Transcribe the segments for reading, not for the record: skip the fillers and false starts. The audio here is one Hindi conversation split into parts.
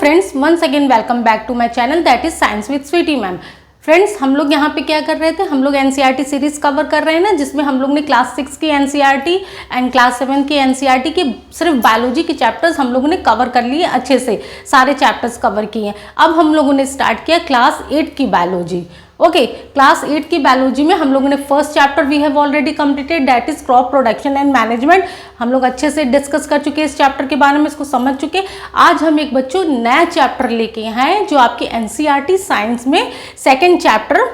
Friends, once again welcome back to my channel that is science with Sweety ma'am. Friends, हम लोग यहाँ पे क्या कर रहे थे, हम लोग एनसीईआरटी सीरीज कवर कर रहे हैं ना, जिसमें हम लोग ने क्लास 6 की एनसीईआरटी एंड क्लास 7 की एनसीईआरटी के सिर्फ बायोलॉजी के चैप्टर्स हम लोगों ने कवर कर लिए, अच्छे से सारे चैप्टर्स कवर किए हैं। अब हम लोगों ने स्टार्ट किया क्लास 8 की बायोलॉजी। ओके, क्लास 8 की बायोलॉजी में हम लोगों ने first chapter we have already completed, that is crop production and management. हम लोग अच्छे से डिस्कस कर चुके हैं इस चैप्टर के बारे में, इसको समझ चुके। आज हम एक बच्चों नया चैप्टर लेके आए हैं जो आपकी एनसीईआरटी साइंस में सेकेंड चैप्टर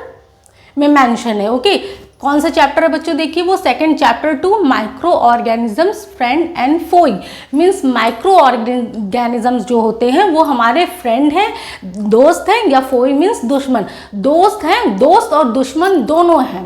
में मेंशन है। ओके, कौन सा चैप्टर है बच्चों, देखिए वो second chapter 2 microorganisms friend and foe. Means microorganisms जो होते हैं वो हमारे फ्रेंड हैं, दोस्त हैं, या फोई मीन्स दुश्मन। दोस्त हैं, दोस्त और दुश्मन दोनों हैं।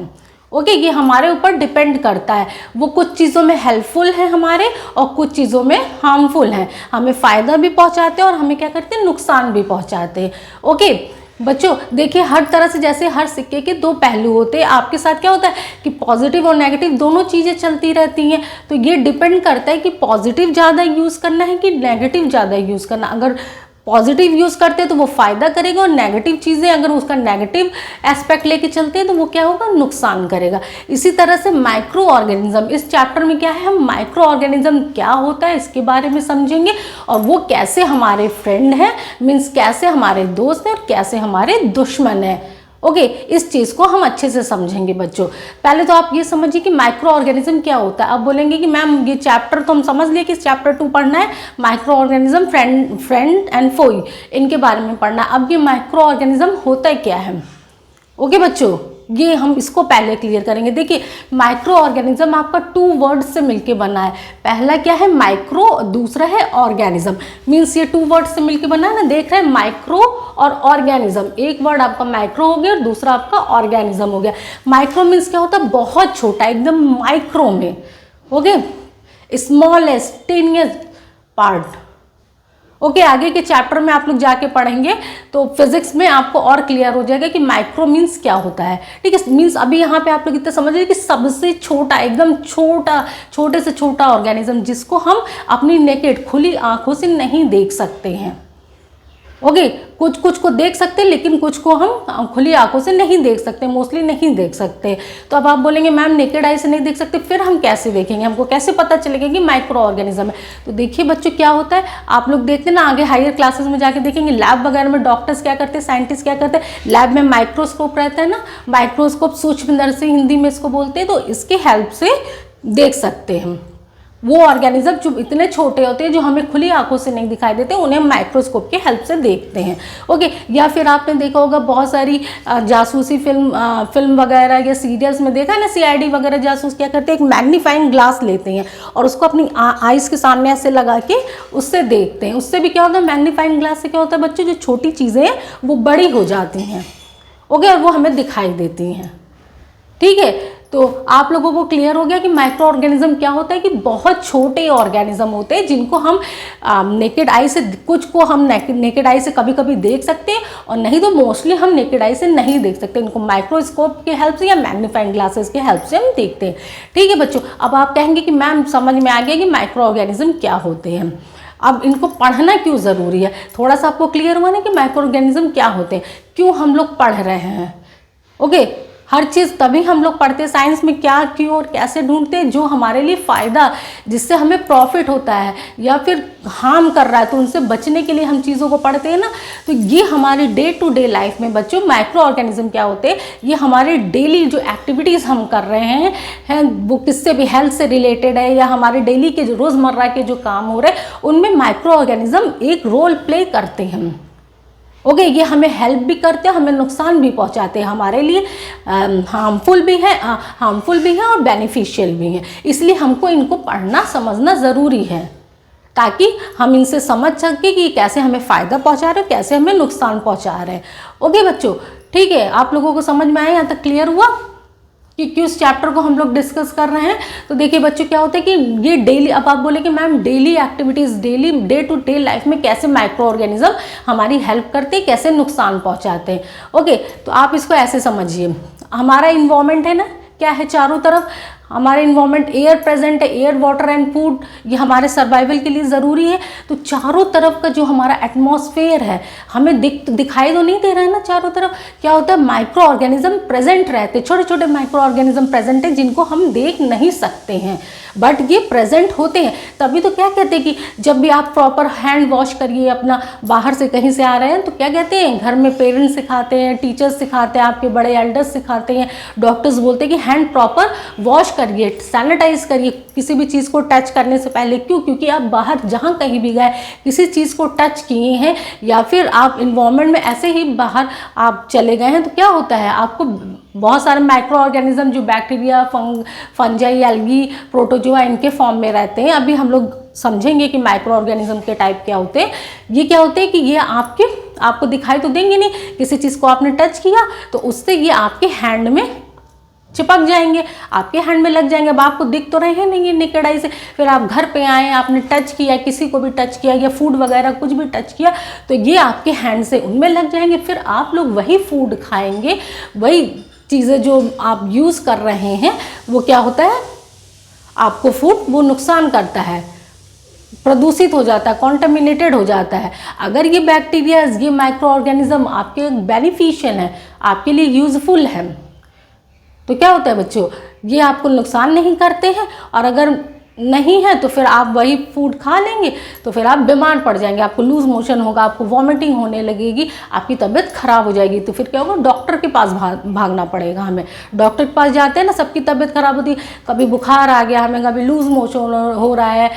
ओके, ये हमारे ऊपर डिपेंड करता है। वो कुछ चीज़ों में हेल्पफुल है हमारे और कुछ चीज़ों में हार्मफुल हैं। हमें फ़ायदा भी पहुंचाते हैं और हमें क्या करते हैं, नुकसान भी पहुंचाते हैं। ओके बच्चों, देखिए हर तरह से, जैसे हर सिक्के के दो पहलू होते हैं, आपके साथ क्या होता है कि पॉजिटिव और नेगेटिव दोनों चीज़ें चलती रहती हैं। तो ये डिपेंड करता है कि पॉजिटिव ज़्यादा यूज़ करना है कि नेगेटिव ज़्यादा यूज़ करना। अगर पॉजिटिव यूज़ करते हैं तो वो फ़ायदा करेगा, और नेगेटिव चीज़ें अगर उसका नेगेटिव एस्पेक्ट लेके चलते हैं तो वो क्या होगा, नुकसान करेगा। इसी तरह से माइक्रो ऑर्गेनिज्म, इस चैप्टर में क्या है, हम माइक्रो ऑर्गेनिज्म क्या होता है इसके बारे में समझेंगे, और वो कैसे हमारे फ्रेंड हैं, मीन्स कैसे हमारे दोस्त हैं और कैसे हमारे दुश्मन हैं। ओके, इस चीज़ को हम अच्छे से समझेंगे बच्चों। पहले तो आप ये समझिए कि माइक्रो ऑर्गेनिज्म क्या होता है। अब बोलेंगे कि मैम ये चैप्टर तो हम समझ लिए कि चैप्टर 2 पढ़ना है, micro organism friend and Foy, इनके बारे में पढ़ना है। अब ये माइक्रो ऑर्गेनिज्म होता है क्या है। ओके बच्चों, ये हम इसको पहले क्लियर करेंगे। देखिए माइक्रो ऑर्गेनिज्म आपका 2 वर्ड से मिलके बना है। पहला क्या है, माइक्रो, दूसरा है ऑर्गेनिज्म। मीन्स ये 2 वर्ड से मिलके बना है ना, देख रहे हैं, माइक्रो और ऑर्गेनिज्म। एक वर्ड आपका माइक्रो हो गया और दूसरा आपका ऑर्गेनिज्म हो गया। माइक्रो मीन्स क्या होता है, बहुत छोटा, एकदम माइक्रो में। Okay, smallest tiniest part. Okay, आगे के चैप्टर में आप लोग जाके पढ़ेंगे तो फिजिक्स में आपको और क्लियर हो जाएगा कि माइक्रो मीन्स क्या होता है। ठीक है, मीन्स अभी यहाँ पे आप लोग इतना समझ लीजिए कि सबसे छोटा, एकदम छोटा, छोटे से छोटा ऑर्गेनिज्म जिसको हम अपनी नेकेड खुली आंखों से नहीं देख सकते हैं। ओके, कुछ को देख सकते हैं लेकिन कुछ को हम खुली आंखों से नहीं देख सकते, मोस्टली नहीं देख सकते। तो अब आप बोलेंगे मैम नेकेड आई से नहीं देख सकते, फिर हम कैसे देखेंगे, हमको कैसे पता चलेगा कि माइक्रो ऑर्गेनिज्म है। तो देखिए बच्चों क्या होता है, आप लोग देखते हैं ना, आगे हायर क्लासेस में जाके देखेंगे लैब वगैरह में डॉक्टर्स क्या करते हैं, साइंटिस्ट क्या करते हैं, लैब में माइक्रोस्कोप रहता है ना, माइक्रोस्कोप सूक्ष्मदर्शी हिंदी में इसको बोलते हैं। तो इसके हेल्प से देख सकते हैं वो ऑर्गेनिज्म जो इतने छोटे होते हैं, जो हमें खुली आंखों से नहीं दिखाई देते, उन्हें माइक्रोस्कोप के हेल्प से देखते हैं। ओके, या फिर आपने देखा होगा बहुत सारी जासूसी फिल्म वगैरह या सीरियल्स में देखा है ना, सीआईडी वगैरह जासूस क्या करते हैं, एक मैग्नीफाइंग ग्लास लेते हैं और उसको अपनी आइज़ के सामने ऐसे लगा के उससे देखते हैं। उससे भी क्या होता है, मैग्नीफाइंग ग्लास से क्या होता है बच्चों, जो छोटी चीज़ें हैं वो बड़ी हो जाती हैं। ओके, और वो हमें दिखाई देती हैं। ठीक है, तो आप लोगों को क्लियर हो गया कि माइक्रो ऑर्गेनिज्म क्या होता है, कि बहुत छोटे ऑर्गेनिज्म होते हैं जिनको हम नेकेड आई से, कुछ को हम नेकेड आई से कभी कभी देख सकते हैं और नहीं तो मोस्टली हम नेकेड आई से नहीं देख सकते। इनको माइक्रोस्कोप के हेल्प से या मैग्नीफाइंग ग्लासेस के हेल्प से हम देखते हैं। ठीक है बच्चों, अब आप कहेंगे कि मैम समझ में आ गया कि माइक्रो ऑर्गेनिज्म क्या होते हैं, अब इनको पढ़ना क्यों ज़रूरी है। थोड़ा सा आपको क्लियर हुआ ना कि माइक्रो ऑर्गेनिज्म क्या होते हैं, क्यों हम लोग पढ़ रहे हैं। ओके, हर चीज़ तभी हम लोग पढ़ते हैं साइंस में, क्या क्यों और कैसे ढूंढते हैं, जो हमारे लिए फ़ायदा, जिससे हमें प्रॉफिट होता है या फिर हार्म कर रहा है तो उनसे बचने के लिए हम चीज़ों को पढ़ते हैं ना। तो ये हमारी डे टू डे लाइफ में बच्चों माइक्रो ऑर्गेनिज्म क्या होते हैं, ये हमारे डेली जो एक्टिविटीज़ हम कर रहे हैं वो किससे भी हेल्थ से रिलेटेड है, या हमारे डेली के जो रोज़मर्रा के जो काम हो रहे हैं उनमें माइक्रो ऑर्गेनिज्म एक रोल प्ले करते हैं। ओके, ये हमें हेल्प भी करते हैं, हमें नुकसान भी पहुंचाते हैं, हमारे लिए हार्मफुल भी है और बेनिफिशियल भी है। इसलिए हमको इनको पढ़ना समझना ज़रूरी है ताकि हम इनसे समझ सकें कि कैसे हमें फ़ायदा पहुंचा रहे हैं, कैसे हमें नुकसान पहुंचा रहे हैं। ओके बच्चों, ठीक है, आप लोगों को समझ में आया, यहाँ तक क्लियर हुआ कि किस चैप्टर को हम लोग डिस्कस कर रहे हैं। तो देखिए बच्चों क्या होता है कि ये डेली, अब आप बोले कि ma'am daily activities, daily day to day life में कैसे माइक्रो ऑर्गेनिज्म हमारी हेल्प करते हैं, कैसे नुकसान पहुंचाते हैं। ओके, तो आप इसको ऐसे समझिए, हमारा इन्वायरमेंट है ना, क्या है, चारों तरफ हमारे इन्वायरमेंट, एयर प्रेजेंट है, एयर वाटर एंड फूड, ये हमारे सर्वाइवल के लिए ज़रूरी है। तो चारों तरफ का जो हमारा एटमॉस्फेयर है, हमें दिखाई तो नहीं दे रहा है ना, चारों तरफ क्या होता है, माइक्रो ऑर्गेनिज्म प्रेजेंट रहते, छोटे छोटे माइक्रो ऑर्गेनिज्म प्रेजेंट है जिनको हम देख नहीं सकते हैं, बट ये प्रेजेंट होते हैं। तभी तो क्या कहते हैं कि जब भी आप प्रॉपर हैंड वॉश करिए, अपना बाहर से कहीं से आ रहे हैं तो क्या कहते हैं, घर में पेरेंट्स सिखाते हैं, टीचर्स सिखाते हैं, आपके बड़े एल्डर्स सिखाते हैं, डॉक्टर्स बोलते हैं कि हैंड प्रॉपर वॉश करिए, सैनिटाइज करिए किसी भी चीज़ को टच करने से पहले। क्यों? क्योंकि आप बाहर जहाँ कहीं भी गए, किसी चीज़ को टच किए हैं या फिर आप इन्वायरमेंट में ऐसे ही बाहर आप चले गए हैं तो क्या होता है, आपको बहुत सारे माइक्रो ऑर्गेनिज्म जो बैक्टीरिया, फंजाई, एल्गी, प्रोटोजोआ इनके फॉर्म में रहते हैं। अभी हम लोग समझेंगे कि माइक्रो ऑर्गेनिज्म के टाइप क्या होते हैं। ये क्या होते हैं कि ये आपको दिखाई तो देंगे नहीं, किसी चीज़ को आपने टच किया तो उससे ये आपके हैंड में चिपक जाएंगे, आपके हैंड में लग जाएंगे। अब आपको दिख तो रहे हैं नहीं नेकेड आई से, फिर आप घर पे आए, आपने टच किया, किसी को भी टच किया या फूड वगैरह कुछ भी टच किया तो ये आपके हैंड से उनमें लग जाएंगे। फिर आप लोग वही फूड खाएंगे, वही चीज़ें जो आप यूज़ कर रहे हैं वो क्या होता है, आपको फूड वो नुकसान करता है, प्रदूषित हो जाता है, कॉन्टामिनेटेड हो जाता है। अगर ये बैक्टीरिया, ये माइक्रो ऑर्गेनिज्म आपके बेनिफिशियल है, आपके लिए यूजफुल है, तो क्या होता है बच्चों, ये आपको नुकसान नहीं करते हैं। और अगर नहीं है तो फिर आप वही फूड खा लेंगे तो फिर आप बीमार पड़ जाएंगे, आपको लूज मोशन होगा, आपको वॉमिटिंग होने लगेगी, आपकी तबीयत खराब हो जाएगी। तो फिर क्या होगा, डॉक्टर के पास भागना पड़ेगा हमें। डॉक्टर के पास जाते हैं ना, सबकी तबीयत खराब होती है, कभी बुखार आ गया हमें, कभी लूज मोशन हो रहा है,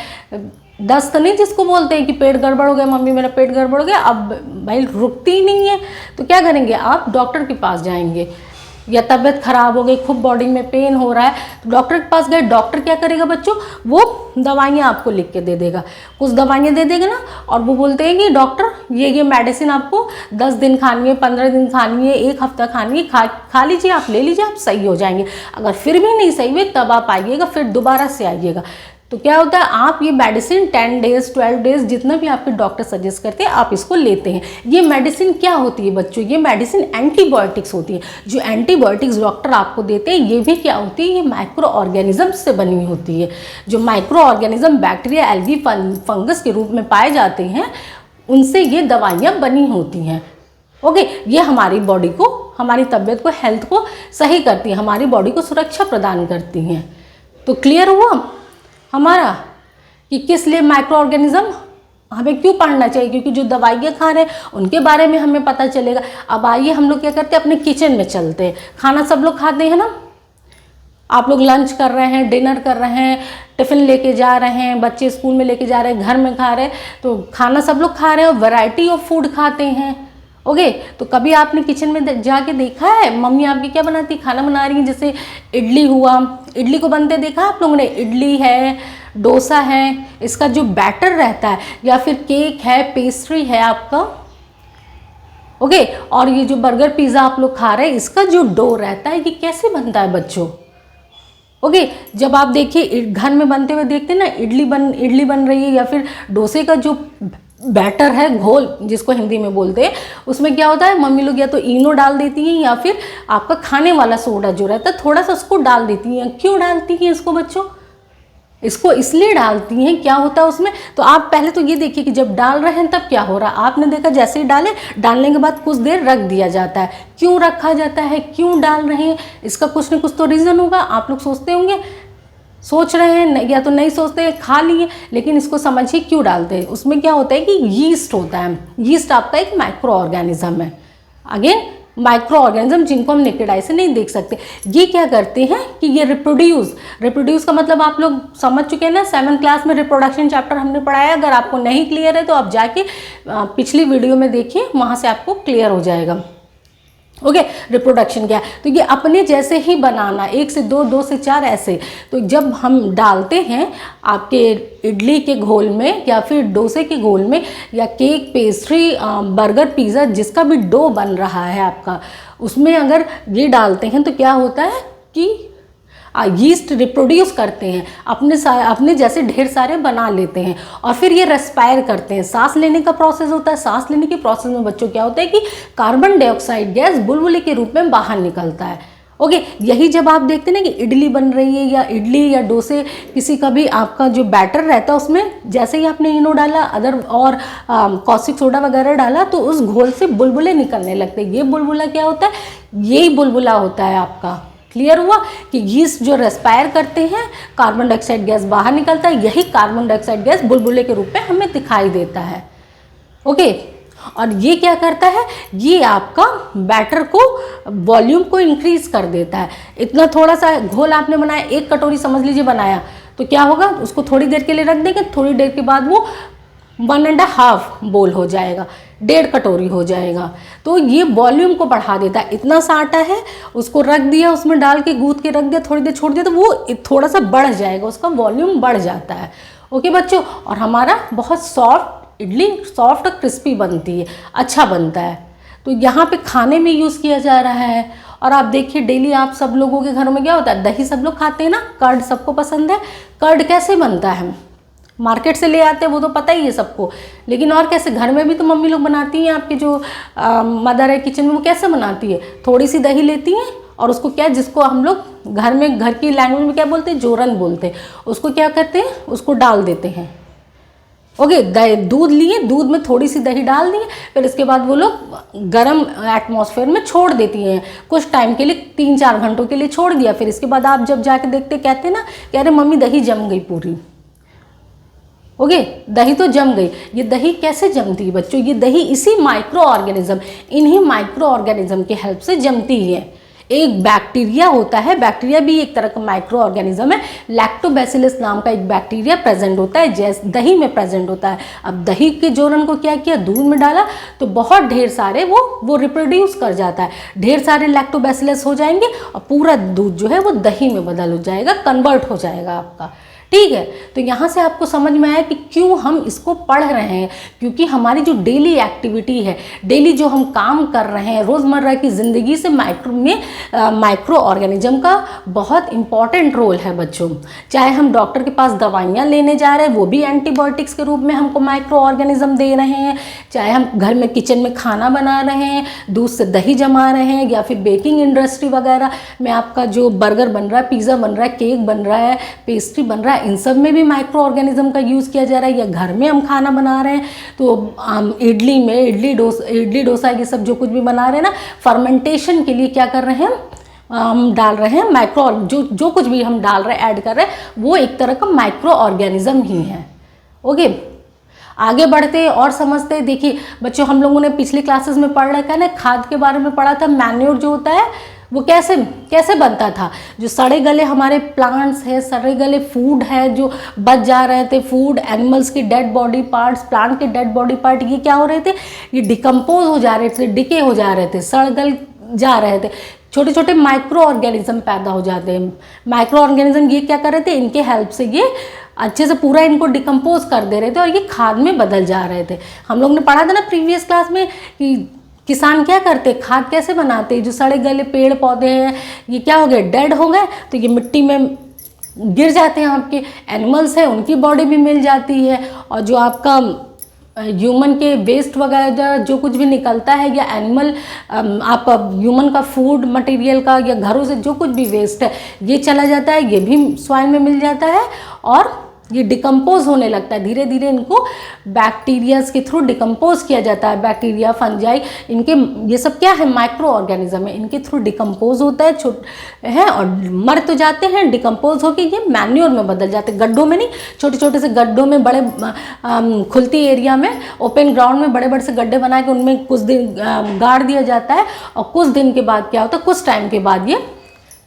दस्त नहीं जिसको बोलते हैं कि पेट गड़बड़ हो गया, मम्मी मेरा पेट गड़बड़ हो गया, अब भाई रुकती ही नहीं है, तो क्या करेंगे, आप डॉक्टर के पास जाएंगे। या तबीयत खराब हो गई, खूब बॉडी में पेन हो रहा है तो डॉक्टर के पास गए, डॉक्टर क्या करेगा बच्चों, वो दवाइयाँ आपको लिख के दे देगा, कुछ दवाइयाँ दे देगा ना, और वो बोलते हैं कि डॉक्टर ये मेडिसिन आपको 10 दिन खानी है, 15 दिन खानी है, 1 हफ्ता खानी है, खा लीजिए, आप ले लीजिए, आप सही हो जाएंगे। अगर फिर भी नहीं सही हुए तब आप आइएगा, फिर दोबारा से आइएगा। तो क्या होता है, आप ये मेडिसिन 10 डेज 12 डेज जितना भी आपके डॉक्टर सजेस्ट करते हैं आप इसको लेते हैं। ये मेडिसिन क्या होती है बच्चों, ये मेडिसिन एंटीबायोटिक्स होती है। जो एंटीबायोटिक्स डॉक्टर आपको देते हैं ये भी क्या होती है, ये माइक्रो ऑर्गेनिज्म से बनी होती है। जो micro organism bacteria, algae, fungus के रूप में पाए जाते हैं, उनसे ये दवाइयाँ बनी होती हैं। ओके, ये हमारी बॉडी को, हमारी तबीयत को, हेल्थ को सही करती है, हमारी बॉडी को सुरक्षा प्रदान करती हैं। तो क्लियर हुआ हमारा कि किस लिए माइक्रो ऑर्गेनिज्म हमें क्यों पढ़ना चाहिए, क्योंकि जो दवाइयाँ खा रहे हैं उनके बारे में हमें पता चलेगा। अब आइए हम लोग क्या करते हैं, अपने किचन में चलते हैं। खाना सब लोग खाते हैं ना, आप लोग लंच कर रहे हैं, डिनर कर रहे हैं, टिफ़िन लेके जा रहे हैं, बच्चे स्कूल में लेके जा रहे हैं, घर में खा रहे हैं, तो खाना सब लोग खा रहे हैं और वैरायटी ऑफ फूड खाते हैं। ओके, तो कभी आपने किचन में जाके देखा है मम्मी आपकी क्या बनाती, खाना बना रही है, जैसे इडली हुआ, इडली को बनते देखा आप लोगों ने, इडली है, डोसा है, इसका जो बैटर रहता है, या फिर केक है, पेस्ट्री है आपका, ओके, और ये जो बर्गर पिज़्ज़ा आप लोग खा रहे हैं, इसका जो डो रहता है ये कैसे बनता है बच्चों। ओके, जब आप देखिए घर में बनते हुए देखते हैं ना, इडली बन रही है, या फिर डोसे का जो बैटर है, घोल जिसको हिंदी में बोलते हैं, उसमें क्या होता है, मम्मी लोग या तो इनो डाल देती हैं या फिर आपका खाने वाला सोडा जो रहता है थोड़ा सा उसको डाल देती हैं। क्यों डालती हैं इसको बच्चों, इसको इसलिए डालती हैं, क्या होता है उसमें, तो आप पहले तो ये देखिए कि जब डाल रहे हैं तब क्या हो रहा है। आपने देखा जैसे ही डालने के बाद कुछ देर रख दिया जाता है। क्यों रखा जाता है, क्यों डाल रहे हैं, इसका कुछ न कुछ तो रीज़न होगा। आप लोग सोचते होंगे, सोच रहे हैं या तो नहीं सोचते, खा लिए, लेकिन इसको समझिए क्यों डालते हैं। उसमें क्या होता है कि यीस्ट होता है। यीस्ट आपका एक माइक्रो ऑर्गेनिज्म है, अगेन माइक्रो ऑर्गेनिज्म जिनको हम नेकेड आई से नहीं देख सकते। ये क्या करते हैं कि ये रिप्रोड्यूस का मतलब आप लोग समझ चुके हैं ना, 7th क्लास में रिप्रोडक्शन चैप्टर हमने पढ़ाया। अगर आपको नहीं क्लियर है तो आप जाके पिछली वीडियो में देखिए, वहाँ से आपको क्लियर हो जाएगा। ओके, रिप्रोडक्शन क्या है, तो ये अपने जैसे ही बनाना, 1 से 2, 2 से 4 ऐसे। तो जब हम डालते हैं आपके इडली के घोल में या फिर डोसे के घोल में, या केक, पेस्ट्री, बर्गर, पिज़्ज़ा, जिसका भी डो बन रहा है आपका, उसमें अगर ये डालते हैं तो क्या होता है कि यीस्ट रिप्रोड्यूस करते हैं, अपने जैसे ढेर सारे बना लेते हैं, और फिर ये रेस्पायर करते हैं। सांस लेने का प्रोसेस होता है। सांस लेने के प्रोसेस में बच्चों क्या होता है कि कार्बन डाइऑक्साइड गैस बुलबुले के रूप में बाहर निकलता है। ओके, यही जब आप देखते हैं ना कि इडली बन रही है या इडली या डोसे, किसी का भी आपका जो बैटर रहता है उसमें जैसे ही आपने इनो डाला अदर और कॉस्टिक सोडा वगैरह डाला तो उस घोल से बुलबुले निकलने लगते हैं। ये बुलबुला क्या होता है, यही बुलबुला होता है आपका। क्लियर हुआ कि यीस्ट जो रेस्पायर करते हैं कार्बन डाइऑक्साइड गैस बाहर निकलता है, यही कार्बन डाइऑक्साइड गैस बुलबुले के रूप में हमें दिखाई देता है। ओके, और ये क्या करता है, ये आपका बैटर को वॉल्यूम को इंक्रीज कर देता है। इतना थोड़ा सा घोल आपने बनाया, 1 कटोरी समझ लीजिए बनाया, तो क्या होगा, उसको थोड़ी देर के लिए रख देंगे, थोड़ी देर के बाद वो 1.5 बोल हो जाएगा, 1.5 कटोरी हो जाएगा। तो ये वॉल्यूम को बढ़ा देता है। इतना सा आटा है, उसको रख दिया, उसमें डाल के गूंथ के रख दिया, थोड़ी देर छोड़ दिया तो वो थोड़ा सा बढ़ जाएगा, उसका वॉल्यूम बढ़ जाता है। ओके बच्चों, और हमारा बहुत सॉफ्ट इडली, सॉफ्ट और क्रिस्पी बनती है, अच्छा बनता है। तो यहाँ पे खाने में यूज़ किया जा रहा है। और आप देखिए डेली आप सब लोगों के घरों में क्या होता है, दही सब लोग खाते हैं ना, कर्ड सबको पसंद है। कर्ड कैसे बनता है, मार्केट से ले आते हैं वो तो पता ही है सबको, लेकिन और कैसे घर में भी तो मम्मी लोग बनाती हैं, आपके जो मदर है किचन में, वो कैसे बनाती है, थोड़ी सी दही लेती हैं और उसको क्या, जिसको हम लोग घर में घर की लैंग्वेज में क्या बोलते हैं, जोरन बोलते हैं, उसको क्या करते हैं, उसको डाल देते हैं। ओके, दूध लिए, दूध में थोड़ी सी दही डाल दिए, फिर इसके बाद वो लोग गर्म एटमॉस्फेयर में छोड़ देती हैं कुछ टाइम के लिए, 3-4 घंटों के लिए छोड़ दिया। फिर इसके बाद आप जब जाके देखते कहते हैं ना कि अरे मम्मी दही जम गई पूरी। ओके, दही तो जम गई। ये दही कैसे जमती है बच्चों, ये दही इसी माइक्रो ऑर्गेनिज्म, इन्हीं माइक्रो ऑर्गेनिज्म की हेल्प से जमती है। एक बैक्टीरिया होता है, बैक्टीरिया भी एक तरह का माइक्रो ऑर्गेनिज्म है, लैक्टोबैसिलस नाम का एक बैक्टीरिया प्रेजेंट होता है, जैसे दही में प्रेजेंट होता है। अब दही के जोरन को क्या किया, दूध में डाला तो बहुत ढेर सारे वो रिप्रोड्यूस कर जाता है, ढेर सारे लैक्टोबैसिलस हो जाएंगे और पूरा दूध जो है वो दही में बदल हो जाएगा, कन्वर्ट हो जाएगा आपका। ठीक है, तो यहाँ से आपको समझ में आया कि क्यों हम इसको पढ़ रहे हैं, क्योंकि हमारी जो डेली एक्टिविटी है, डेली जो हम काम कर रहे हैं रोज़मर्रा की ज़िंदगी से माइक्रो ऑर्गेनिज्म का बहुत इम्पॉर्टेंट रोल है बच्चों। चाहे हम डॉक्टर के पास दवाइयाँ लेने जा रहे हैं, वो भी एंटीबायोटिक्स के रूप में हमको माइक्रो ऑर्गेनिज्म दे रहे हैं, चाहे हम घर में किचन में खाना बना रहे हैं, दूध से दही जमा रहे हैं, या फिर बेकिंग इंडस्ट्री वगैरह में आपका जो बर्गर बन रहा है, पिज़्ज़ा बन रहा है, केक बन रहा है, पेस्ट्री बन रहा है, इन सब में भी माइक्रो ऑर्गेनिज्म का यूज़ किया जा रहा है। या घर में हम खाना बना रहे हैं तो इडली में इडली डोसा ये सब जो कुछ भी बना रहे हैं ना, फर्मेंटेशन के लिए क्या कर रहे हैं, हम डाल रहे हैं माइक्रो, जो कुछ भी हम डाल रहे हैं, ऐड कर रहे हैं, वो एक तरह का माइक्रो ऑर्गेनिज्म ही है। ओके, आगे बढ़ते और समझते। देखिए बच्चों, हम लोगों ने पिछली क्लासेस में पढ़ रखा है ना, खाद के बारे में पढ़ा था। मैन्योर जो होता है वो कैसे बनता था, जो सड़े गले हमारे प्लांट्स है, सड़े गले फूड है जो बच जा रहे थे, फूड, एनिमल्स की डेड बॉडी पार्ट्स, प्लांट के डेड बॉडी पार्ट, ये क्या हो रहे थे, ये डिकम्पोज हो जा रहे थे, डिके हो जा रहे थे, सड़ गल जा रहे थे, छोटे छोटे माइक्रो ऑर्गेनिज्म पैदा हो जाते हैं। माइक्रो ऑर्गेनिज्म ये क्या कर रहे थे, इनके हेल्प से ये अच्छे से पूरा इनको डिकम्पोज कर दे रहे थे और ये खाद में बदल जा रहे थे। हम लोग ने पढ़ा था ना प्रीवियस क्लास में कि किसान क्या करते, खाद कैसे बनाते, जो सड़े गले पेड़ पौधे हैं ये क्या हो गए, डेड हो गए, तो ये मिट्टी में गिर जाते हैं, आपके एनिमल्स हैं उनकी बॉडी भी मिल जाती है, और जो आपका ह्यूमन के वेस्ट वगैरह जो कुछ भी निकलता है, या एनिमल आपका ह्यूमन का फूड मटेरियल का, या घरों से जो कुछ भी वेस्ट है ये चला जाता है, ये भी सॉइल में मिल जाता है और ये डिकम्पोज होने लगता है। धीरे धीरे इनको बैक्टीरियाज के थ्रू डिकम्पोज किया जाता है, बैक्टीरिया, फंजाई, इनके ये सब क्या है, माइक्रो ऑर्गेनिज्म है, इनके थ्रू डिकम्पोज होता है और मर तो जाते हैं, डिकम्पोज होकर ये मैन्योर में बदल जाते हैं। गड्ढों में नहीं, छोटे छोटे से गड्ढों में, बड़े खुलती एरिया में, ओपन ग्राउंड में बड़े बड़े से गड्ढे बना के उनमें कुछ दिन गाड़ दिया जाता है, और कुछ दिन के बाद क्या होता है, कुछ टाइम के बाद ये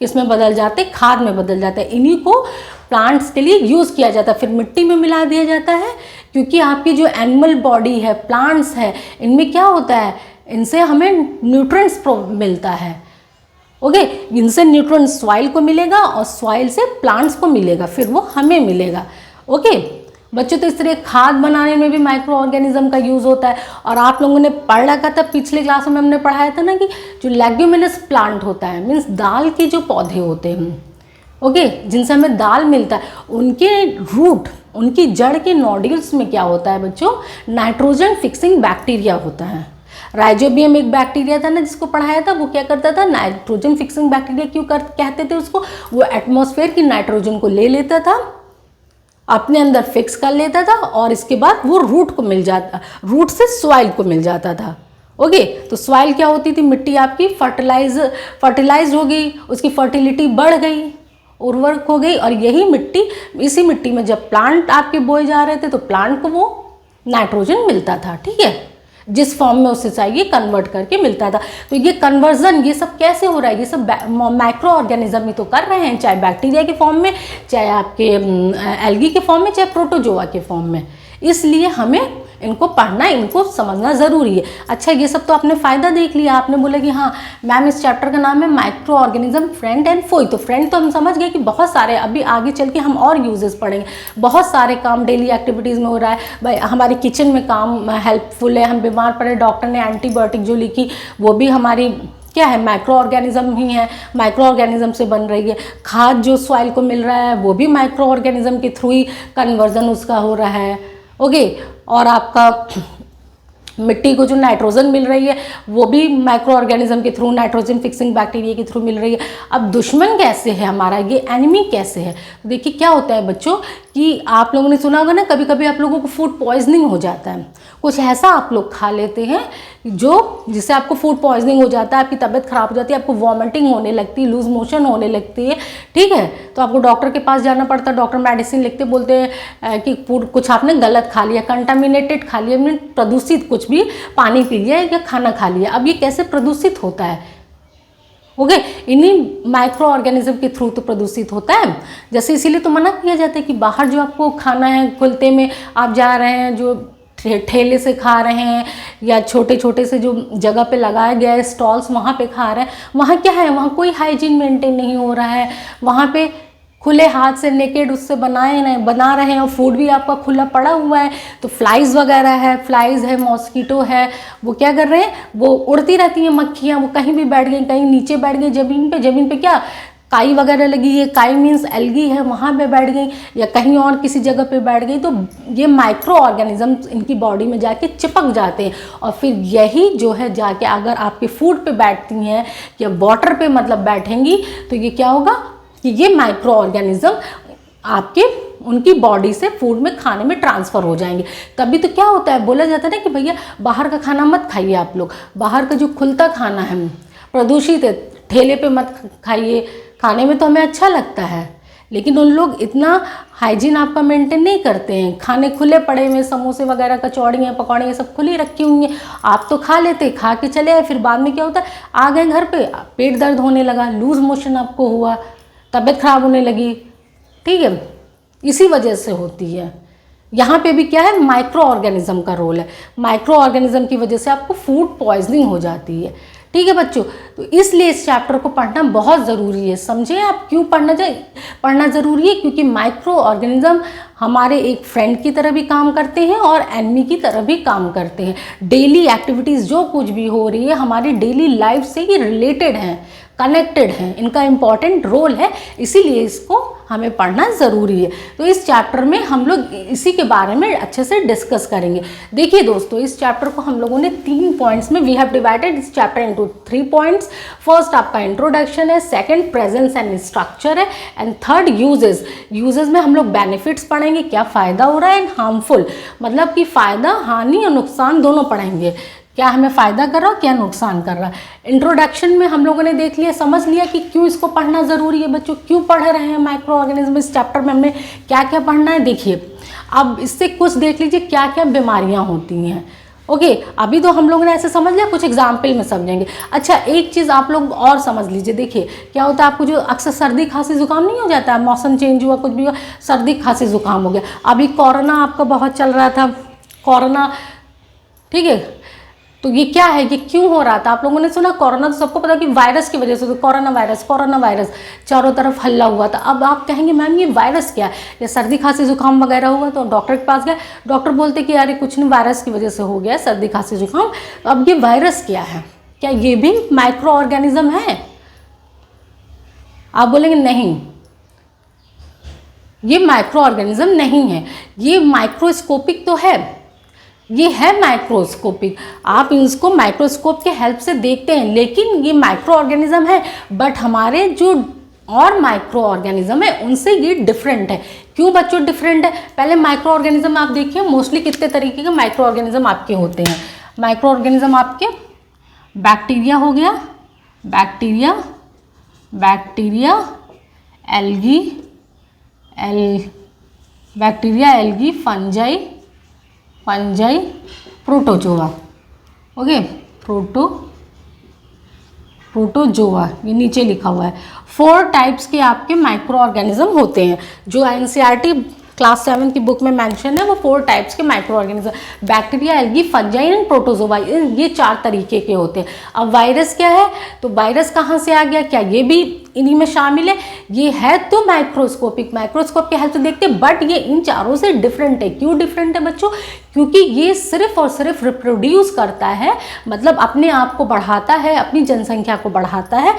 इसमें बदल जाते, खाद में बदल जाते हैं। इन्हीं को प्लांट्स के लिए यूज़ किया जाता है, फिर मिट्टी में मिला दिया जाता है, क्योंकि आपकी जो एनिमल बॉडी है, प्लांट्स है, इनमें क्या होता है, इनसे हमें न्यूट्रिएंट्स मिलता है। ओके, इनसे न्यूट्रिएंट्स सॉइल को मिलेगा और सॉइल से प्लांट्स को मिलेगा, फिर वो हमें मिलेगा। ओके बच्चों, तो इस तरह खाद बनाने में भी माइक्रो ऑर्गेनिज्म का यूज़ होता है। और आप लोगों ने पढ़ रखा था पिछले क्लास में, हमने पढ़ाया था ना कि जो लेग्यूमिनस प्लांट होता है, मीन्स दाल के जो पौधे होते हैं, ओके, जिनसे हमें दाल मिलता है, उनके रूट, उनकी जड़ के नोड्यूल्स में क्या होता है बच्चों, नाइट्रोजन फिक्सिंग बैक्टीरिया होता है। राइजोबियम एक बैक्टीरिया था ना जिसको पढ़ाया था, वो क्या करता था, नाइट्रोजन फिक्सिंग बैक्टीरिया क्यों कहते थे उसको, वो एटमॉस्फेयर की नाइट्रोजन को ले लेता था, अपने अंदर फिक्स कर लेता था और इसके बाद वो रूट को मिल जाता, रूट से सॉइल को मिल जाता था। ओके, तो सॉइल क्या होती थी, मिट्टी आपकी फर्टिलाइज हो गई, उसकी फर्टिलिटी बढ़ गई, उर्वरक हो गई, और यही मिट्टी, इसी मिट्टी में जब प्लांट आपके बोए जा रहे थे तो प्लांट को वो नाइट्रोजन मिलता था। ठीक है, जिस फॉर्म में उसे चाहिए कन्वर्ट करके मिलता था। तो ये कन्वर्जन, ये सब कैसे हो रहा है, ये सब माइक्रो ऑर्गेनिज्म ही तो कर रहे हैं, चाहे बैक्टीरिया के फॉर्म में, चाहे आपके एल्गी के फॉर्म में, चाहे प्रोटोजोआ के फॉर्म में। इसलिए हमें इनको पढ़ना, इनको समझना ज़रूरी है। अच्छा, ये सब तो आपने फ़ायदा देख लिया, आपने बोला कि हाँ मैम इस चैप्टर का नाम है micro organism friend and Foy. तो फ्रेंड तो हम समझ गए कि बहुत सारे, अभी आगे चल के हम और यूजेस पढ़ेंगे, बहुत सारे काम डेली एक्टिविटीज़ में हो रहा है भाई, हमारे किचन में काम हेल्पफुल है, हम बीमार पड़े, डॉक्टर ने एंटीबायोटिक जो लिखी वो भी हमारी क्या है, माइक्रो ऑर्गेनिज्म ही है, माइक्रो ऑर्गेनिज्म से बन रही है। खाद जो सॉइल को मिल रहा है वो भी माइक्रो ऑर्गेनिज्म के थ्रू ही कन्वर्जन उसका हो रहा है। ओके, और आपका मिट्टी को जो नाइट्रोजन मिल रही है वो भी माइक्रो ऑर्गेनिज्म के थ्रू, नाइट्रोजन फिक्सिंग बैक्टीरिया के थ्रू मिल रही है। अब दुश्मन कैसे है हमारा, ये एनिमी कैसे है, देखिए क्या होता है बच्चों कि आप लोगों ने सुना होगा ना, कभी कभी आप लोगों को फूड पॉइजनिंग हो जाता है, कुछ ऐसा आप लोग खा लेते हैं जो जिससे आपको फूड पॉइजनिंग हो जाता है, आपकी तबीयत खराब हो जाती है, आपको वॉमिटिंग होने लगती है, लूज मोशन होने लगती है। ठीक है, तो आपको डॉक्टर के पास जाना पड़ता है, डॉक्टर मेडिसिन लिखते, बोलते हैं कि फूड कुछ आपने गलत खा लिया, कंटामिनेटेड खा लिया, प्रदूषित कुछ भी पानी पी लिया या खाना खा लिया। अब ये कैसे प्रदूषित होता है, ओके, इन्हीं माइक्रो ऑर्गेनिज्म के थ्रू तो प्रदूषित होता है। जैसे इसीलिए तो मना किया जाता है कि बाहर जो आपको खाना है, खुलते में आप जा रहे हैं, जो ठेले से खा रहे हैं या छोटे छोटे से जो जगह पे लगाया गया है स्टॉल्स, वहाँ पे खा रहे हैं, वहाँ क्या है, वहाँ कोई हाइजीन मेंटेन नहीं हो रहा है, वहाँ पे खुले हाथ से नेकेड उससे बना रहे हैं, और फूड भी आपका खुला पड़ा हुआ है, तो फ्लाइज वगैरह है, फ्लाइज है, मॉस्किटो है, वो क्या कर रहे हैं, वो उड़ती रहती हैं मक्खियाँ, वो कहीं भी बैठ गई, कहीं नीचे बैठ गई ज़मीन पे क्या काई वगैरह लगी है, काई मीन्स एल्गी है, वहाँ पे बैठ गई या कहीं और किसी जगह पे बैठ गई, तो ये माइक्रो ऑर्गेनिज्म इनकी बॉडी में जाके चिपक जाते हैं, और फिर यही जो है जाके अगर आपके फूड पे बैठती हैं या वाटर पे मतलब बैठेंगी, तो ये क्या होगा कि ये माइक्रो ऑर्गेनिज्म आपके उनकी बॉडी से फूड में खाने में ट्रांसफ़र हो जाएंगे। तभी तो क्या होता है, बोला जाता है ना कि भैया बाहर का खाना मत खाइए, आप लोग बाहर का जो खुलता खाना है प्रदूषित है, ठेले पे मत खाइए, खाने में तो हमें अच्छा लगता है, लेकिन उन लोग इतना हाइजीन आपका मेंटेन नहीं करते हैं, खाने खुले पड़े हुए, समोसे वगैरह, कचौड़ियाँ, पकौड़ियाँ सब खुली रखी हुई हैं, आप तो खा लेते, खा के चले आए, फिर बाद में क्या होता है, आ गए घर पे, पेट दर्द होने लगा, लूज मोशन आपको हुआ, तबीयत खराब होने लगी। ठीक है, इसी वजह से होती है। यहाँ पे भी क्या है, माइक्रो ऑर्गेनिज्म का रोल है, माइक्रो ऑर्गेनिज्म की वजह से आपको फूड पॉइजनिंग हो जाती है। ठीक है बच्चों, तो इसलिए इस चैप्टर को पढ़ना बहुत ज़रूरी है। समझे आप क्यों पढ़ना ज़रूरी है, क्योंकि माइक्रो ऑर्गेनिज्म हमारे एक फ्रेंड की तरह भी काम करते हैं और एनिमी की तरह भी काम करते हैं। डेली एक्टिविटीज़ जो कुछ भी हो रही है हमारी डेली लाइफ से ही रिलेटेड हैं, कनेक्टेड हैं, इनका इम्पॉर्टेंट रोल है, इसीलिए इसको हमें पढ़ना ज़रूरी है। तो इस चैप्टर में हम लोग इसी के बारे में अच्छे से डिस्कस करेंगे। देखिए दोस्तों, इस चैप्टर को हम लोगों ने 3 पॉइंट्स में, वी हैव डिवाइडेड इस चैप्टर इनटू 3 पॉइंट्स। फर्स्ट आपका इंट्रोडक्शन है, सेकंड प्रेजेंस एंड स्ट्रक्चर है, एंड थर्ड यूजेस में हम लोग बेनिफिट्स पढ़ेंगे, क्या फ़ायदा हो रहा है, एंड हार्मफुल मतलब कि फ़ायदा, हानि और नुकसान दोनों पढ़ेंगे, क्या हमें फ़ायदा कर रहा है, क्या नुकसान कर रहा है। इंट्रोडक्शन में हम लोगों ने देख लिया, समझ लिया कि क्यों इसको पढ़ना ज़रूरी है बच्चों, क्यों पढ़ रहे हैं माइक्रो ऑर्गेनिज्म। इस चैप्टर में हमें क्या क्या पढ़ना है देखिए। अब इससे कुछ देख लीजिए क्या क्या बीमारियां होती हैं। ओके, अभी तो हम लोगों ने ऐसे समझ लिया, कुछ एग्जाम्पल में समझेंगे। अच्छा, एक चीज़ आप लोग और समझ लीजिए, देखिए क्या होता है, आपको जो अक्सर सर्दी खांसी जुकाम नहीं हो जाता है, मौसम चेंज हुआ, कुछ भी हुआ, सर्दी खांसी जुकाम हो गया। अभी कोरोना आपका बहुत चल रहा था, कोरोना, ठीक है, तो ये क्या है, ये क्यों हो रहा था, आप लोगों ने सुना कोरोना, तो सबको पता कि वायरस की वजह से, तो कोरोना वायरस चारों तरफ हल्ला हुआ था। अब आप कहेंगे मैम ये वायरस क्या है, या सर्दी खांसी जुकाम वगैरह हुआ तो डॉक्टर के पास गए, डॉक्टर बोलते कि यार कुछ नहीं, वायरस की वजह से हो गया सर्दी खांसी जुकाम। तो अब ये वायरस क्या है, क्या ये भी माइक्रो ऑर्गेनिज्म है? आप बोलेंगे नहीं, ये माइक्रो ऑर्गेनिज्म नहीं है, ये माइक्रोस्कोपिक तो है, ये है माइक्रोस्कोपिक, आप इसको माइक्रोस्कोप के हेल्प से देखते हैं, लेकिन ये माइक्रो ऑर्गेनिज्म है, बट हमारे जो और माइक्रो ऑर्गेनिज्म है उनसे ये डिफरेंट है। क्यों बच्चों डिफरेंट है? पहले माइक्रो ऑर्गेनिज्म आप देखिए, मोस्टली कितने तरीके के माइक्रो ऑर्गेनिज्म आपके होते हैं। माइक्रो ऑर्गेनिज्म आपके बैक्टीरिया हो गया, bacteria algae, fungi, protozoa. Okay, protozoa ये नीचे लिखा हुआ है। 4 टाइप्स के आपके माइक्रो ऑर्गेनिज्म होते हैं, जो एनसीईआरटी क्लास 7 की बुक में मेंशन है, वो 4 टाइप्स के micro organism, bacteria, algae, fungi and protozoa, ये 4 तरीके के होते हैं। अब वायरस क्या है? तो वायरस कहाँ से आ गया? क्या ये भी इन्हीं में शामिल है? ये है तो माइक्रोस्कोपिक, माइक्रोस्कोप के हेल्प से देखते हैं, बट ये इन चारों से डिफरेंट है। क्यों डिफरेंट है बच्चों? क्योंकि ये सिर्फ और सिर्फ रिप्रोड्यूस करता है, मतलब अपने आप को बढ़ाता है, अपनी जनसंख्या को बढ़ाता है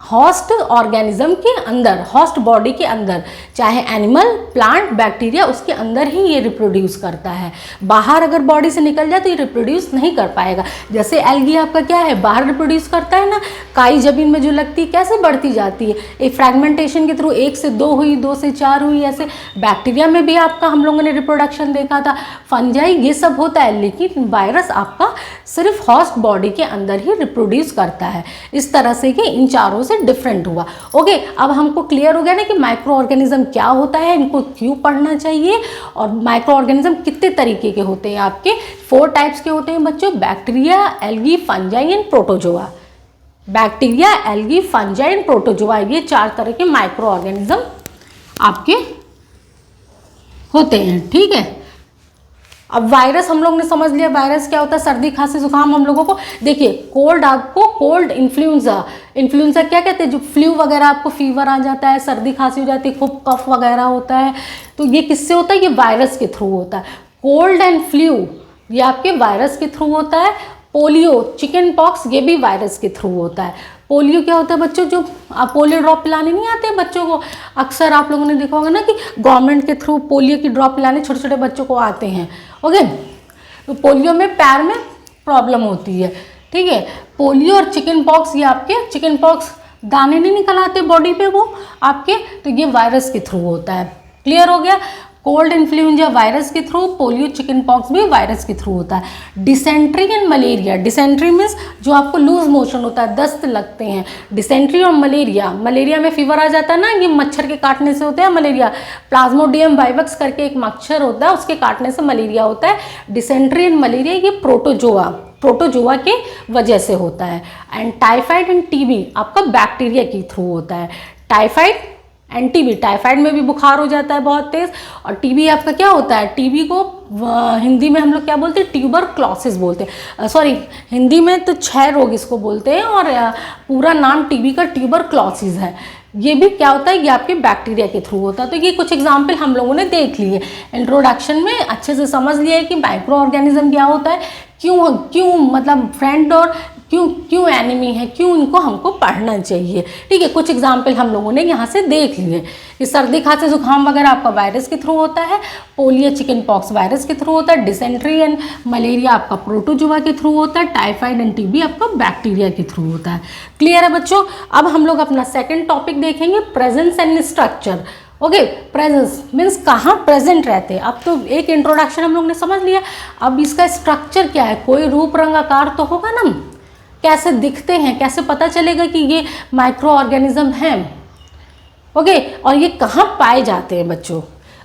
होस्ट ऑर्गेनिज्म के अंदर, होस्ट बॉडी के अंदर, चाहे एनिमल, प्लांट, बैक्टीरिया, उसके अंदर ही ये रिप्रोड्यूस करता है। बाहर अगर बॉडी से निकल जाए तो ये रिप्रोड्यूस नहीं कर पाएगा। जैसे एल्गी आपका क्या है, बाहर रिप्रोड्यूस करता है ना, काई जमीन में जो लगती है कैसे बढ़ती जाती है, एक फ्रैगमेंटेशन के थ्रू 1 से 2 हुई, 2 से 4 हुई, ऐसे बैक्टीरिया में भी आपका हम लोगों ने रिप्रोडक्शन देखा था, फंजाई, ये सब होता है। लेकिन वायरस आपका सिर्फ होस्ट बॉडी के अंदर ही रिप्रोड्यूस करता है। इस तरह से कि इन चारों से डिफरेंट हुआ। ओके, अब हमको क्लियर हो गया ना कि माइक्रो ऑर्गेनिज्म क्या होता है, इनको क्यों पढ़ना चाहिए, और माइक्रो ऑर्गेनिज्म कितने तरीके के होते हैं। आपके 4 टाइप्स के होते हैं बच्चों, bacteria, algae, fungi and protozoa. Bacteria, algae, fungi and protozoa, ये 4 तरह के माइक्रो ऑर्गेनिज्म आपके होते हैं। ठीक है, अब वायरस हम लोग ने समझ लिया, वायरस क्या होता है, सर्दी खांसी जुकाम हम लोगों को। देखिए कोल्ड, आपको कोल्ड, इन्फ्लुएंजा क्या कहते हैं, जो फ्लू वगैरह, आपको फीवर आ जाता है, सर्दी खांसी हो जाती है, खूब कफ वगैरह होता है, तो ये किससे होता है? ये वायरस के थ्रू होता है। कोल्ड एंड फ्लू ये आपके वायरस के थ्रू होता है। पोलियो, चिकन पॉक्स, ये भी वायरस के थ्रू होता है। पोलियो क्या होता है बच्चों, जो आप पोलियो ड्रॉप पिलाने नहीं आते बच्चों को, अक्सर आप लोगों ने देखा होगा ना कि गवर्नमेंट के थ्रू पोलियो की ड्रॉप पिलाने छोटे छोटे बच्चों को आते हैं। ओके, तो पोलियो में पैर में प्रॉब्लम होती है। ठीक है, पोलियो और चिकन पॉक्स, ये आपके चिकन पॉक्स दाने नहीं निकल आते बॉडी पे वो आपके, तो ये वायरस के थ्रू होता है। क्लियर हो गया? कोल्ड, इन्फ्लुएंजा वायरस के थ्रू, पोलियो, चिकन पॉक्स भी वायरस के थ्रू होता है। Dysentery and malaria, dysentery means जो आपको लूज मोशन होता है, दस्त लगते हैं। डिसेंट्री और मलेरिया, मलेरिया में फीवर आ जाता है ना, ये मच्छर के काटने से होता है मलेरिया। प्लाज्मोडियम वाइवक्स करके एक मच्छर होता है, उसके काटने से मलेरिया होता है। डिसेंट्री एंड मलेरिया ये प्रोटोजोआ के वजह से होता है। एंड टाइफाइड एंड टीबी आपका बैक्टीरिया के थ्रू होता है। टाइफाइड एंड टीबी, टाइफाइड में भी बुखार हो जाता है बहुत तेज, और टीबी आपका क्या होता है, टीबी को हिंदी में हम लोग क्या बोलते हैं, ट्यूबरक्लोसिस बोलते हैं। सॉरी, हिंदी में तो 6 रोग इसको बोलते हैं, और पूरा नाम टीबी का ट्यूबरक्लोसिस है। ये भी क्या होता है, ये आपके बैक्टीरिया के थ्रू होता है। तो ये कुछ एग्जाम्पल हम लोगों ने देख लिए, इंट्रोडक्शन में अच्छे से समझ लिया है कि माइक्रो ऑर्गेनिज्म क्या होता है, क्यों मतलब फ्रेंड, और क्यों एनिमी है, क्यों इनको हमको पढ़ना चाहिए। ठीक है, कुछ एग्जाम्पल हम लोगों ने यहाँ से देख लिए कि सर्दी खांसी जुकाम वगैरह आपका वायरस के थ्रू होता है, पोलियो, चिकन पॉक्स वायरस के थ्रू होता है, डिसेंट्री एंड मलेरिया आपका प्रोटोजोआ के थ्रू होता है, टाइफाइड एंड टीबी आपका बैक्टीरिया के थ्रू होता है। क्लियर है बच्चों? अब हम लोग अपना सेकेंड टॉपिक देखेंगे, presence and structure. Okay, presence means कहाँ प्रेजेंट रहते हैं। अब तो एक इंट्रोडक्शन हम लोग ने समझ लिया, अब इसका स्ट्रक्चर क्या है, कोई रूप रंग आकार तो होगा ना, कैसे दिखते हैं, कैसे पता चलेगा कि ये माइक्रो ऑर्गेनिज्म हैं। ओके, और ये कहाँ पाए जाते हैं बच्चों,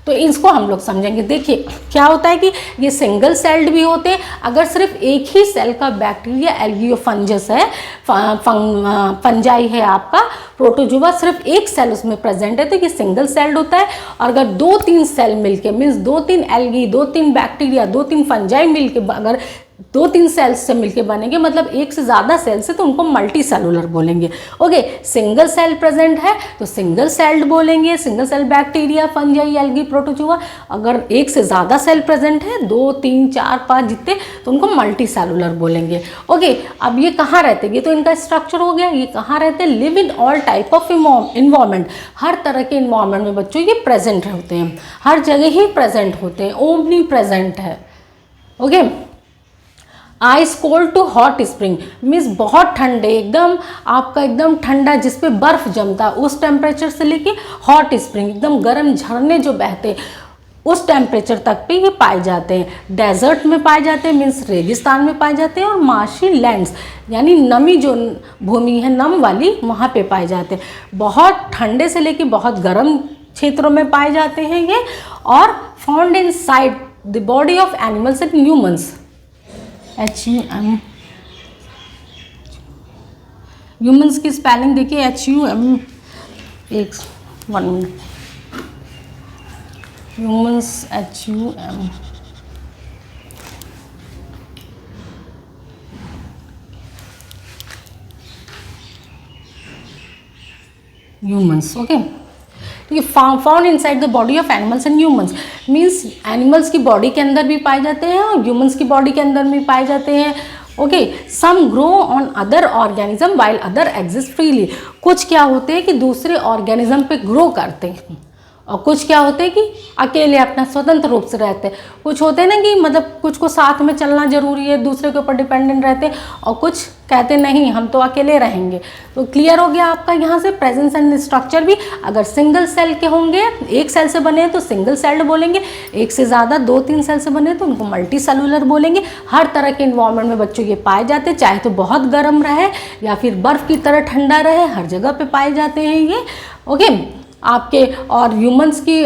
तो इसको हम लोग समझेंगे। देखिए क्या होता है कि ये सिंगल सेल्ड भी होते हैं, अगर सिर्फ एक ही सेल का बैक्टीरिया, एल्गी, फंजस है, फंजाई है आपका, प्रोटोजोआ, सिर्फ एक सेल उसमें प्रेजेंट है तो ये सिंगल सेल्ड होता है। और अगर 2-3 सेल मिलके, मीन्स 2-3 एल्गी, 2-3 बैक्टीरिया, 2-3 फंजाई मिलके, अगर 2-3 सेल्स से मिलके बनेंगे, मतलब एक से ज़्यादा सेल से, तो उनको मल्टी सेलुलर बोलेंगे। ओके, सिंगल सेल प्रेजेंट है तो सिंगल सेल्ड बोलेंगे, single cell bacteria, fungi, algae, protozoa. अगर एक से ज़्यादा सेल प्रेजेंट है, 2, 3, 4, 5 जितने, तो उनको मल्टी सेलुलर बोलेंगे। ओके, अब ये कहाँ रहते हैं, ये तो इनका स्ट्रक्चर हो गया। ये कहाँ रहते हैं, live in all type of environment, हर तरह के इन्वायरमेंट में बच्चों ये प्रेजेंट होते हैं, हर जगह ही प्रेजेंट होते हैं, ओमनी प्रेजेंट है। Okay. Ice cold to hot spring means बहुत ठंडे, एकदम आपका एकदम ठंडा जिस पे बर्फ जमता है उस टेम्परेचर से लेके हॉट स्प्रिंग एकदम गर्म झरने जो बहते उस टेम्परेचर तक पे ये पाए जाते हैं। डेजर्ट में पाए जाते हैं मीन्स रेगिस्तान में पाए जाते हैं, और मार्शी लैंड्स यानी नमी जो भूमि है नम वाली वहाँ पे पाए जाते हैं। बहुत ठंडे से लेके बहुत गर्म क्षेत्रों में पाए जाते हैं ये, और found in side the body of animals and humans. HUM humans की स्पेलिंग देखिए HUM, एक 1 minute, humans HUM। Humans okay, ठीक है। Found inside the body of animals and humans means animals की बॉडी के अंदर भी पाए जाते हैं और ह्यूमन्स की बॉडी के अंदर भी पाए जाते हैं। Okay, some grow on other organism while other exist freely. कुछ क्या होते हैं कि दूसरे ऑर्गेनिज्म पे ग्रो करते हैं, और कुछ क्या होते हैं कि अकेले अपना स्वतंत्र रूप से रहते हैं। कुछ होते हैं ना कि मतलब कुछ को साथ में चलना जरूरी है, दूसरे के ऊपर डिपेंडेंट रहते हैं, और कुछ कहते नहीं हम तो अकेले रहेंगे। तो क्लियर हो गया आपका यहाँ से प्रेजेंस एंड स्ट्रक्चर भी। अगर सिंगल सेल के होंगे, एक सेल से बने तो सिंगल सेल्ड बोलेंगे, एक से ज़्यादा 2-3 सेल से बने तो उनको मल्टी सेलुलर बोलेंगे। हर तरह के इन्वायरमेंट में बच्चों ये पाए जाते हैं, चाहे तो बहुत गर्म रहे या फिर बर्फ़ की तरह ठंडा रहे, हर जगह पे पाए जाते हैं ये। ओके, आपके और ह्यूमंस की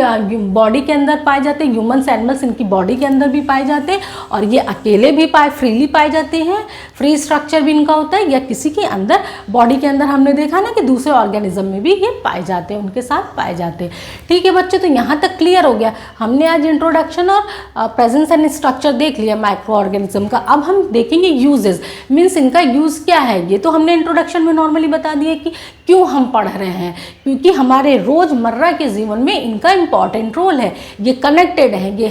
बॉडी के अंदर पाए जाते हैं, ह्यूमंस एनिमल्स इनकी बॉडी के अंदर भी पाए जाते हैं, और ये अकेले भी फ्रीली पाए जाते हैं। फ्री स्ट्रक्चर भी इनका होता है, या किसी के अंदर बॉडी के अंदर हमने देखा ना कि दूसरे ऑर्गेनिज्म में भी ये पाए जाते हैं, उनके साथ पाए जाते हैं। ठीक है बच्चों, तो यहाँ तक क्लियर हो गया। हमने आज इंट्रोडक्शन और प्रेजेंस एंड स्ट्रक्चर देख लिया माइक्रो ऑर्गेनिज्म का। अब हम देखेंगे यूजेस, मीन्स इनका यूज़ क्या है। ये तो हमने इंट्रोडक्शन में नॉर्मली बता दिया कि क्यों हम पढ़ रहे हैं, क्योंकि हमारे रोज़मर्रा के जीवन में इनका इम्पॉर्टेंट रोल है। ये कनेक्टेड है, ये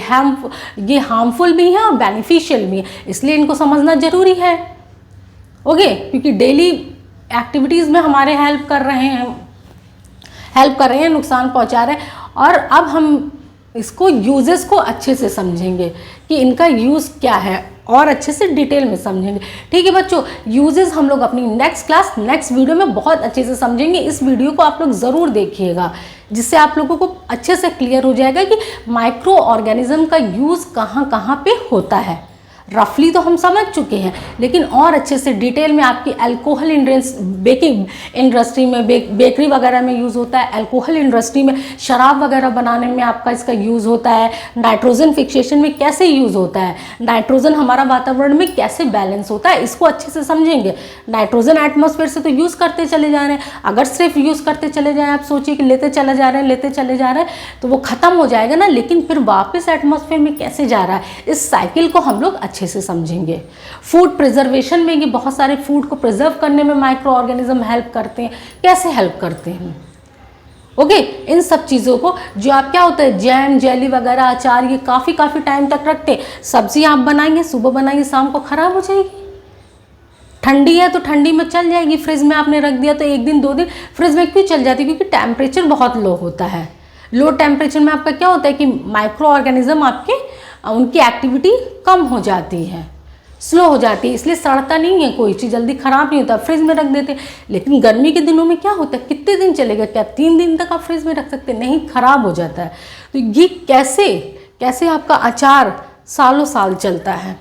हार्मफुल भी है और बेनिफिशियल भी है, इसलिए इनको समझना जरूरी है। ओके, क्योंकि डेली एक्टिविटीज़ में हमारे हेल्प कर रहे हैं, नुकसान पहुंचा रहे हैं। और अब हम इसको यूजेस को अच्छे से समझेंगे कि इनका यूज़ क्या है, और अच्छे से डिटेल में समझेंगे। ठीक है बच्चों, यूजेस हम लोग अपनी नेक्स्ट वीडियो में बहुत अच्छे से समझेंगे। इस वीडियो को आप लोग ज़रूर देखिएगा, जिससे आप लोगों को अच्छे से क्लियर हो जाएगा कि माइक्रो ऑर्गेनिज्म का यूज़ कहाँ कहाँ पे होता है। रफली तो हम समझ चुके हैं, लेकिन और अच्छे से डिटेल में आपकी अल्कोहल बेकिंग इंडस्ट्री में, बेकरी वगैरह में यूज़ होता है, अल्कोहल इंडस्ट्री में शराब वगैरह बनाने में आपका इसका यूज़ होता है, नाइट्रोजन फिक्सेशन में कैसे यूज़ होता है, नाइट्रोजन हमारा वातावरण में कैसे बैलेंस होता है, इसको अच्छे से समझेंगे। नाइट्रोजन एटमॉस्फेयर से तो यूज़ करते चले जा रहे हैं, अगर सिर्फ यूज़ करते चले जाएँ, आप सोचिए कि लेते चले जा रहे हैं तो वो ख़त्म हो जाएगा ना, लेकिन फिर वापस एटमॉस्फेयर में कैसे जा रहा है, इस साइकिल को हम लोग अच्छे से समझेंगे। फूड प्रिजर्वेशन में ये बहुत सारे फूड को प्रिजर्व करने में माइक्रो ऑर्गेनिज्म हेल्प करते हैं। कैसे हेल्प करते हैं? ओके, इन सब चीज़ों को जो आप क्या होता है जैम, जेली वगैरह, अचार, ये काफ़ी टाइम तक रखते हैं। सब्जी आप बनाएंगे, सुबह बनाएंगे, शाम को ख़राब हो जाएगी। ठंडी है तो ठंडी में चल जाएगी, फ्रिज में आपने रख दिया तो 1 दिन 2 दिन फ्रिज में क्यों चल जाती है? क्योंकि टेम्परेचर बहुत लो होता है। लो टेम्परेचर में आपका क्या होता है कि माइक्रो ऑर्गेनिज्म आपके उनकी एक्टिविटी कम हो जाती है, स्लो हो जाती है, इसलिए सड़ता नहीं है, कोई चीज़ जल्दी ख़राब नहीं होता, फ्रिज में रख देते हैं। लेकिन गर्मी के दिनों में क्या होता है, कितने दिन चलेगा? क्या 3 दिन तक आप फ्रिज में रख सकते हैं? नहीं, ख़राब हो जाता है। तो ये कैसे आपका अचार सालों साल चलता है।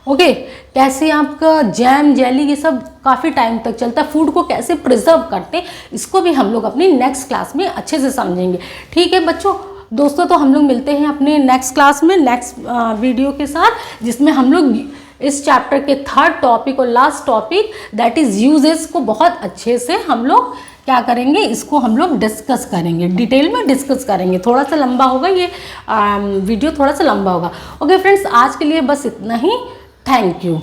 ओके, कैसे आपका जैम, जेली, ये सब काफ़ी टाइम तक चलता है। फूड को कैसे प्रिजर्व करते हैं, इसको भी हम लोग अपनी नेक्स्ट क्लास में अच्छे से समझेंगे। ठीक है बच्चों, दोस्तों तो हम लोग मिलते हैं अपने नेक्स्ट क्लास में नेक्स्ट वीडियो के साथ, जिसमें हम लोग इस चैप्टर के 3rd टॉपिक और last topic that is uses को बहुत अच्छे से हम लोग क्या करेंगे, इसको हम लोग डिस्कस करेंगे, डिटेल में डिस्कस करेंगे। थोड़ा सा लंबा होगा ये वीडियो, थोड़ा सा लंबा होगा। ओके फ्रेंड्स, आज के लिए बस इतना ही। Thank you.